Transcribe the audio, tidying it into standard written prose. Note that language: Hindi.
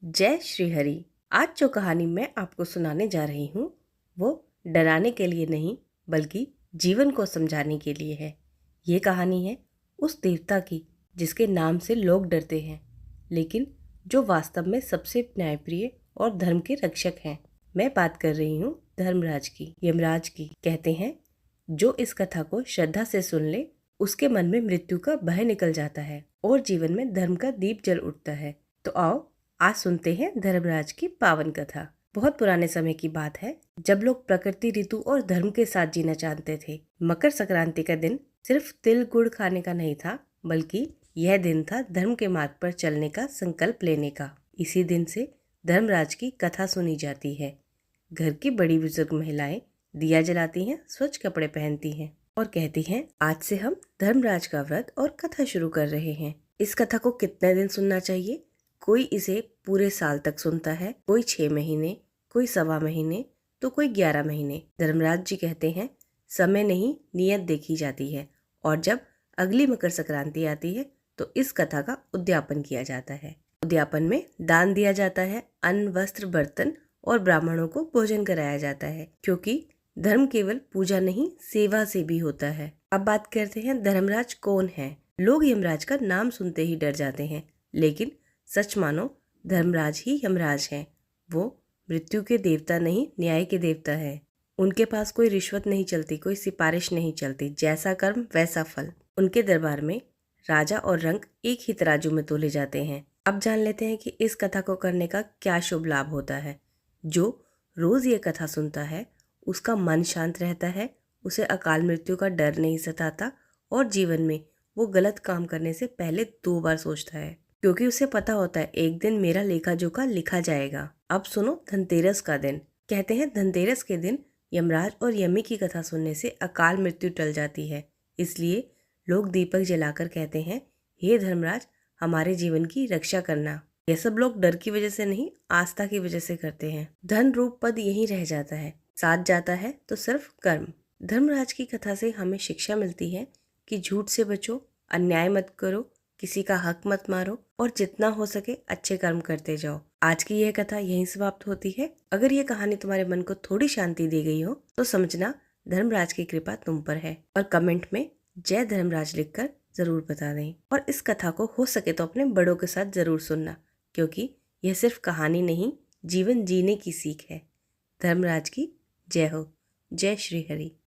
जय श्री हरि। आज जो कहानी मैं आपको सुनाने जा रही हूँ वो डराने के लिए नहीं बल्कि जीवन को समझाने के लिए है। ये कहानी है उस देवता की जिसके नाम से लोग डरते हैं, लेकिन जो वास्तव में सबसे न्यायप्रिय और धर्म के रक्षक हैं। मैं बात कर रही हूँ धर्मराज की, यमराज की। कहते हैं जो इस कथा को श्रद्धा से सुन ले उसके मन में मृत्यु का भय निकल जाता है और जीवन में धर्म का दीप जल उठता है। तो आओ आज सुनते हैं धर्मराज की पावन कथा। बहुत पुराने समय की बात है जब लोग प्रकृति, ऋतु और धर्म के साथ जीना चाहते थे। मकर संक्रांति का दिन सिर्फ तिल गुड़ खाने का नहीं था, बल्कि यह दिन था धर्म के मार्ग पर चलने का संकल्प लेने का। इसी दिन से धर्मराज की कथा सुनी जाती है। घर की बड़ी बुजुर्ग महिलाएं दिया जलाती हैं, स्वच्छ कपड़े पहनती हैं और कहती हैं, आज से हम धर्मराज का व्रत और कथा शुरू कर रहे हैं। इस कथा को कितने दिन सुनना चाहिए? कोई इसे पूरे साल तक सुनता है, कोई 6 महीने, कोई 1.25 महीने, तो कोई 11 महीने। धर्मराज जी कहते हैं समय नहीं नियत देखी जाती है, और जब अगली मकर संक्रांति आती है तो इस कथा का उद्यापन किया जाता है। उद्यापन में दान दिया जाता है, अन्न, वस्त्र, बर्तन और ब्राह्मणों को भोजन कराया जाता है, क्योंकि धर्म केवल पूजा नहीं सेवा से भी होता है। अब बात करते हैं धर्मराज कौन है। लोग यमराज का नाम सुनते ही डर जाते हैं, लेकिन सच मानो धर्मराज ही यमराज हैं। वो मृत्यु के देवता नहीं, न्याय के देवता है। उनके पास कोई रिश्वत नहीं चलती, कोई सिफारिश नहीं चलती, जैसा कर्म वैसा फल। उनके दरबार में राजा और रंक एक ही तराजू में तोले जाते हैं। अब जान लेते हैं कि इस कथा को करने का क्या शुभ लाभ होता है। जो रोज ये कथा सुनता है उसका मन शांत रहता है, उसे अकाल मृत्यु का डर नहीं सताता और जीवन में वो गलत काम करने से पहले 2 बार सोचता है, क्योंकि उसे पता होता है एक दिन मेरा लेखा जोखा लिखा जाएगा। अब सुनो धनतेरस का दिन। कहते हैं धनतेरस के दिन यमराज और यमी की कथा सुनने से अकाल मृत्यु टल जाती है। इसलिए लोग दीपक जलाकर कहते हैं, हे धर्मराज हमारे जीवन की रक्षा करना। यह सब लोग डर की वजह से नहीं, आस्था की वजह से करते हैं। धन रूप पद यही रह जाता है, साथ जाता है तो सिर्फ कर्म। धर्मराज की कथा से हमें शिक्षा मिलती है कि झूठ से बचो, अन्याय मत करो, किसी का हक मत मारो और जितना हो सके अच्छे कर्म करते जाओ। आज की यह कथा यहीं समाप्त होती है। अगर ये कहानी तुम्हारे मन को थोड़ी शांति दे गई हो तो समझना धर्मराज की कृपा तुम पर है। और कमेंट में जय धर्मराज लिखकर जरूर बता दें। और इस कथा को हो सके तो अपने बड़ों के साथ जरूर सुनना, क्योंकि यह सिर्फ कहानी नहीं, जीवन जीने की सीख है। धर्मराज की जय हो। जय श्री हरि।